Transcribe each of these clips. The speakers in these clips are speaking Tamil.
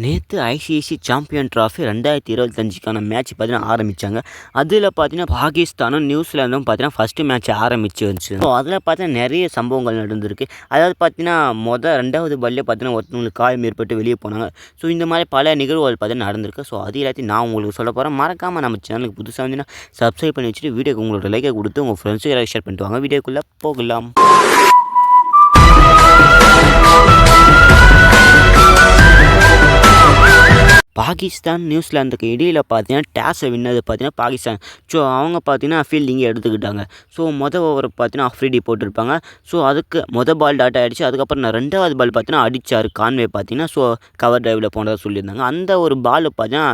நேற்று ஐசிஐசி சாம்பியன் ட்ராஃபி 2025க்கான மேட்ச் பார்த்தீங்கன்னா ஆரம்பித்தாங்க. அதில் பார்த்தீங்கன்னா பாகிஸ்தானும் நியூசிலாந்தும் பார்த்தீங்கன்னா ஃபஸ்ட்டு மேட்ச் ஆரம்பிச்சு வந்துச்சு. ஸோ அதில் பார்த்தீங்கன்னா நிறைய சம்பவங்கள் நடந்திருக்கு. அதாவது பார்த்தீங்கன்னா 2வது பால்லே பார்த்தீங்கன்னா ஒருத்தவங்களுக்கு காயம் ஏற்பட்டு வெளியே போனாங்க. ஸோ இந்த மாதிரி பல நிகழ்வுகள் பார்த்தீங்கன்னா நடந்திருக்கு. ஸோ அது எல்லாத்தையும் நான் உங்களுக்கு சொல்ல போகிறேன். மறக்காமல் நம்ம சேனலுக்கு புதுசாக வந்தீங்கன்னா சப்ஸ்கிரைப் பண்ணி வச்சுட்டு வீடியோக்கு உங்களோட லைக்கை கொடுத்து உங்கள் ஃப்ரெண்ட்ஸுக்கு ஷேர் பண்ணிட்டு வாங்க. வீடியோக்குள்ளே போகலாம். பாகிஸ்தான் நியூசிலாந்துக்கு இடையில் பார்த்தீங்கன்னா டாஸை வின்னது பார்த்தீங்கன்னா பாகிஸ்தான். ஸோ அவங்க பார்த்தீங்கன்னா ஃபீல்டிங்கை எடுத்துக்கிட்டாங்க. ஸோ ஓவர் பார்த்தீங்கன்னா அஃப்ரிடி போட்டிருப்பாங்க. ஸோ அதுக்கு பால் டாட் ஆகிடுச்சு. அதுக்கப்புறம் 2வது பால் பார்த்தீங்கன்னா அடித்தார் கான்வே பார்த்தீங்கன்னா. ஸோ கவர் டிரைவில் போனதாக சொல்லியிருந்தாங்க. அந்த ஒரு பால் பார்த்தீங்கன்னா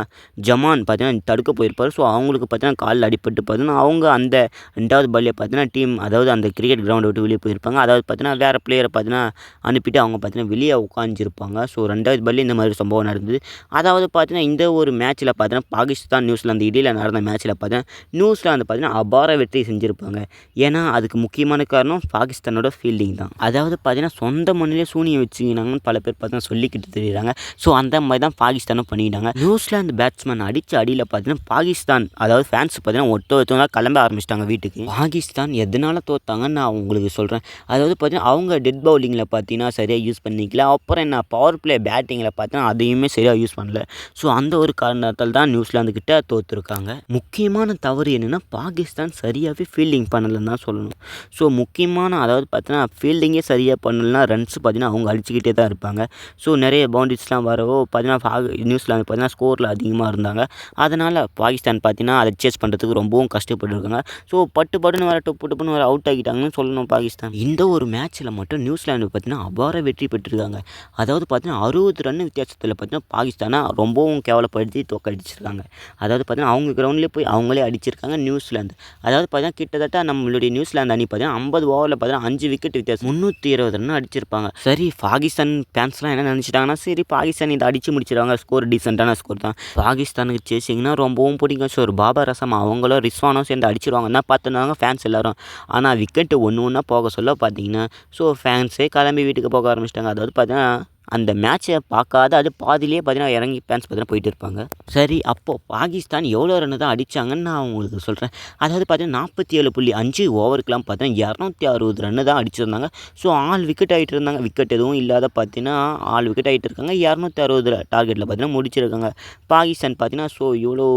ஜமான் பார்த்தீங்கன்னா தடுக்க போயிருப்பார். ஸோ அவங்களுக்கு பார்த்தீங்கன்னா காலில் அடிப்பட்டு பார்த்தீங்கன்னா அவங்க அந்த 2வது பால்லே பார்த்தீங்கன்னா டீம் அதாவது அந்த கிரிக்கெட் கிரவுண்டை விட்டு வெளியே போயிருப்பாங்க. அதாவது பார்த்தீங்கன்னா வேறு பிளேயரை பார்த்தீங்கன்னா அனுப்பிட்டு அவங்க பார்த்தீங்கன்னா வெளியே உட்காந்துருப்பாங்க. ஸோ 2வது பால்லே இந்த மாதிரி சம்பவம் நடந்தது. அதாவது பார்த்தீங்கன்னா இந்த ஒரு மேட்ச்சில் பார்த்தீங்கன்னா பாகிஸ்தான் நியூசிலாந்து இடையில் நடந்த மேட்ச்சில் பார்த்தீங்கன்னா நியூசிலாந்து பார்த்தீங்கன்னா அபார வெற்றி செஞ்சுருப்பாங்க. ஏன்னா அதுக்கு முக்கியமான காரணம் பாகிஸ்தானோட ஃபீல்டிங் தான். அதாவது பார்த்தீங்கன்னா சொந்த மண்ணிலே சூனியம் வச்சுக்கினாங்கன்னு பல பேர் பார்த்தீங்கன்னா சொல்லிக்கிட்டு தெரியுறாங்க. ஸோ அந்த மாதிரி தான் பாகிஸ்தானும் பண்ணிட்டாங்க. நியூசிலாந்து பேட்ஸ்மேன் அடித்த அடியில் பார்த்தீங்கன்னா பாகிஸ்தான் அதாவது ஃபேன்ஸ் பார்த்தீங்கன்னா ஒருத்தவங்க கிளம்ப ஆரம்பிச்சிட்டாங்க வீட்டுக்கு. பாகிஸ்தான் எதனால் தோத்தாங்கன்னு நான் உங்களுக்கு சொல்கிறேன். அதாவது பார்த்தீங்கன்னா அவங்க டெட் பவுலிங்கில் பார்த்தீங்கன்னா சரியாக யூஸ் பண்ணிக்கல. அப்புறம் என்ன பவர் பிளே பேட்டிங்கில் பார்த்தீங்கன்னா அதையுமே சரியாக யூஸ் பண்ணல. ஸோ அந்த ஒரு காரணத்தால் தான் நியூசிலாந்துக்கிட்ட தோற்றுருக்காங்க. முக்கியமான தவறு என்னென்னா பாகிஸ்தான் சரியாகவே ஃபீல்டிங் பண்ணலைன்னு தான் சொல்லணும். ஸோ முக்கியமான அதாவது பார்த்தீங்கன்னா ஃபீல்டிங்கே சரியாக பண்ணலைன்னா ரன்ஸ் பார்த்தீங்கன்னா அவங்க அடிச்சுக்கிட்டே தான் இருப்பாங்க. ஸோ நிறைய பவுண்டரிஸ்லாம் வரவோ பார்த்தீங்கன்னா நியூசிலாந்து பார்த்தீங்கன்னா ஸ்கோரில் அதிகமாக இருந்தாங்க. அதனால் பாகிஸ்தான் பார்த்தீங்கன்னா அதை சேஸ் பண்ணுறதுக்கு ரொம்பவும் கஷ்டப்பட்டுருக்காங்க. ஸோ பட்டுன்னு வர டொப்புன்னு வர அவுட் ஆகிட்டாங்கன்னு சொல்லணும் பாகிஸ்தான். இந்த ஒரு மேட்ச்சில் மட்டும் நியூசிலாந்து பார்த்தீங்கன்னா அபார வெற்றி பெற்றிருக்காங்க. அதாவது பார்த்தீங்கன்னா 60 ரன் வித்தியாசத்தில் பார்த்தீங்கன்னா பாகிஸ்தானை ரொம்பவும் கேவலப்படுத்தி தோக்கடிச்சிருக்காங்க. அதாவது பார்த்தீங்கன்னா அவங்க கிரவுண்ட்லேயே போய் அவங்களே அடிச்சிருக்காங்க நியூசிலாந்து. அதாவது பார்த்தீங்கன்னா கிட்டத்தட்ட நம்மளுடைய நியூசிலாந்து அணி பார்த்தீங்கன்னா 50 ஓவரில் பார்த்தீங்கன்னா 5 விக்கெட் வித்தியாசம் 320 ரன் அடிச்சிருப்பாங்க. சரி பாகிஸ்தான் ஃபேன்ஸ்லாம் என்ன நினச்சிட்டாங்கன்னா சரி பாகிஸ்தான் இதை அடித்து முடிச்சிருவாங்க, ஸ்கோர் டீசெண்டான ஸ்கோர் தான். பாகிஸ்தானுக்கு சேசிங்கன்னா ரொம்பவும் பிடிக்கும். ஸோ ஒரு பாபர் அசம் அவங்களும் ரிஸ்வானும் சேர்ந்து அடிச்சிருவாங்க தான் பார்த்துருந்தாங்க ஃபேன்ஸ் எல்லாரும். ஆனால் விக்கெட்டு ஒன்று போக சொல்ல பார்த்தீங்கன்னா ஸோ ஃபேன்ஸே கிளம்பி வீட்டுக்கு போக ஆரம்பிச்சிட்டாங்க. அதாவது பார்த்தீங்கன்னா அந்த மேட்ச்சை பார்க்காத அது பாதியிலே பார்த்தீங்கன்னா இறங்கி ஃபேன்ஸ் பார்த்தீங்கன்னா போயிட்டு இருப்பாங்க. சரி அப்போது பாகிஸ்தான் எவ்வளோ ரன்னு தான் அடித்தாங்கன்னு நான் உங்களுக்கு சொல்கிறேன். அதாவது பார்த்தீங்கன்னா 47.5 ஓவருக்கெலாம் பார்த்தீங்கன்னா 260 ரன்னு தான் அடிச்சிருந்தாங்க. ஸோ 4 விக்கெட் ஆகிட்டு இருந்தாங்க. விக்கெட் எதுவும் இல்லாத பார்த்தீங்கன்னா 4 விக்கெட் ஆகிட்டு இருக்காங்க. 260 டார்கெட்டில் பார்த்தீங்கன்னா முடிச்சிருக்காங்க பாகிஸ்தான் பார்த்தீங்கன்னா. ஸோ இவ்வளோ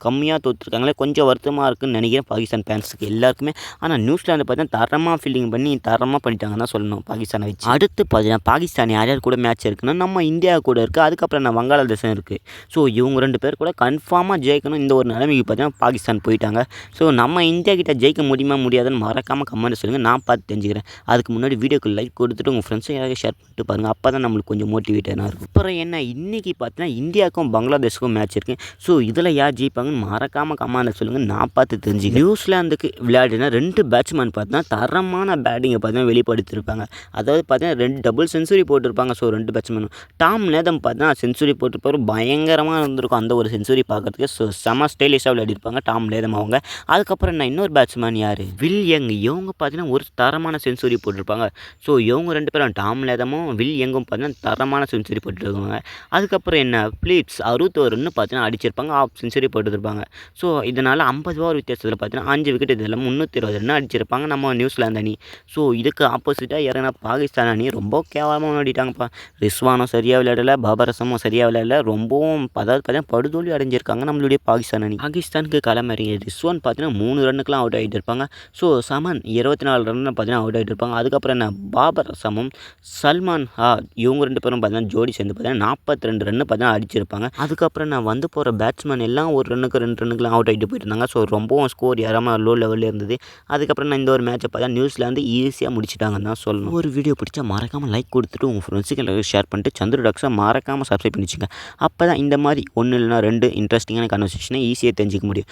கம்மியாக தோற்றுருக்காங்களே கொஞ்சம் வருத்தமாக இருக்குதுன்னு நினைக்கிறேன் பாகிஸ்தான் ஃபேன்ஸுக்கு எல்லாருக்குமே. ஆனால் நியூசிலாந்து பார்த்தீங்கன்னா தரமாக ஃபீல்டிங் பண்ணி தரமாக பண்ணிட்டாங்கன்னு தான் சொல்லணும் பாகிஸ்தானை வச்சு. அடுத்து பார்த்தீங்கன்னா பாகிஸ்தான் யார் யார் கூட மேட்ச் இருக்குன்னா நம்ம இந்தியா கூட இருக்குது. அதுக்கப்புறம் நான் வங்காளதேசம் இருக்குது. ஸோ இவங்க 2 பேர் கூட கன்ஃபார்மாக ஜெயிக்கணும். இந்த ஒரு நிலைமைக்கு பார்த்தீங்கன்னா பாகிஸ்தான் போயிட்டாங்க. ஸோ நம்ம இந்தியா கிட்ட ஜெயிக்க முடியுமா முடியாதுன்னு மறக்காமல் கமெண்ட் சொல்லுங்கள். நான் பார்த்து தெரிஞ்சுக்கிறேன். அதுக்கு முன்னாடி வீடியோக்கு லைக் கொடுத்துட்டு உங்கள் ஃப்ரெண்ட்ஸும் யாராவது ஷேர் பண்ணிட்டு பாருங்கள். அப்போ தான் நம்மளுக்கு கொஞ்சம் மோட்டிவேட்டாக இருக்கும். அப்புறம் என்ன இன்றைக்கி பார்த்தீங்கன்னா இந்தியாவுக்கும் பங்களாதேஷுக்கும் மேட்ச் இருக்குது. ஸோ இதில் யார் ஜெயிப்பாங்கன்னு மறக்காமல் கமெண்ட் சொல்லுங்கள். நான் பார்த்து தெரிஞ்சுக்கிறேன். நியூசிலாந்துக்கு விளையாடினா 2 பேட்ஸ்மேன் பார்த்தீங்கன்னா தரமான பேட்டிங்கை பார்த்தீங்கன்னா வெளிப்படுத்தியிருப்பாங்க. அதாவது பார்த்தீங்கன்னா 2 டபுள் செஞ்சுரி போட்டிருப்பாங்க. ஸோ 2 பேட்ஸ்மேனும் டாம் லேதம் பார்த்தீங்கன்னா செஞ்சுரி போட்டிருப்பாரு. பயங்கரமாக இருந்திருக்கும் அந்த ஒரு செஞ்சுரி பார்க்குறதுக்கு. ஸோ செம ஸ்டைலிஷாக விளையாடிருப்பாங்க டாம் லேதம் அவங்க. அதுக்கப்புறம் நான் இன்னொரு பேட்ஸ்மேன் யார் வில் யங் இவங்க பார்த்தீங்கன்னா ஒரு தரமான செஞ்சுரி போட்டிருப்பாங்க. ஸோ இவங்க 2 பேரும் டாம் லேதமும் வில் யங்கும் பார்த்தீங்கன்னா தரமான செஞ்சுரி போட்டுருக்காங்க. அதுக்கப்புறம் என்ன பிலிப்ஸ் 61 ரன்னு பார்த்தீங்கன்னா அடிச்சிருப்பாங்க. ஆஃப் செஞ்சுரி போட்டுருப்பாங்க. ஸோ இதனால் 50 ஓவர் வித்தியாசத்தில் பார்த்தீங்கன்னா 5 விக்கெட் இதில் 320 ரன் அடிச்சிருப்பாங்க நம்ம நியூசிலாந்து அணி. ஸோ இதுக்கு ஆப்போசிட்டாக இறங்கின பாகிஸ்தான் அணி ரொம்ப கேவலமாக விளையாடிட்டாங்கப்பா. ரிஸ்வானும் சரியாக விளையாடலை, பாபர் அசமும் சரியாக விளையாடல. ரொம்பவும் அதாவது பார்த்தீங்கன்னா படுதோல்வி அடைஞ்சிருக்காங்க நம்மளுடைய பாகிஸ்தான் அணி. பாகிஸ்தானுக்கு களமிறங்கிய ரிஸ்வான் பார்த்தீங்கன்னா 3 ரன்னுக்குலாம் அவுட் ஆகிட்டு இருப்பாங்க. ஸோ சமன் 24 ரன்னு பார்த்தீங்கன்னா அவுட் ஆகிட்டு இருப்பாங்க. அதுக்கப்புறம் என்ன பாபர் அசமும் சல்மான் இவங்க 2 பேரும் பார்த்தீங்கன்னா ஜோடி சேர்ந்து பார்த்தீங்கன்னா 42 ரன்னு பார்த்தீங்கன்னா அடிச்சிருப்பாங்க. அதுக்கப்புறம் நான் வந்து போகிற பேட்ஸ்மேன் எல்லாம் 1 ரன்னுக்கு 2 ரன்னுக்குலாம் அவுட் ஆகிட்டு போயிருந்தாங்க. ஸோ ரொம்பவும் ஸ்கோர் ஏறாமல் லோ லெவலில் இருந்தது. அதுக்கப்புறம் நான் இந்த ஒரு மேட்சை பார்த்தா நியூசிலாந்து ஈஸியாக முடிச்சிட்டாங்கன்னு தான் சொல்லணும். ஒரு வீடியோ பிடிச்சா மறக்காமல் லைக் கொடுத்துட்டு உங்கள் ஃப்ரெண்ட்ஸுக்கு ஷேர் பண்ணிட்டு சந்துரு டாக்ஸை மறக்காமல் சப்ஸ்கிரைப் பண்ணி வச்சுங்க. அப்போ தான் இந்த மாதிரி 1 இல்லைனா 2 இன்ட்ரெஸ்டிங்கான கான்வர்சேஷனை ஈஸியாக தெரிஞ்சிக்க முடியும்.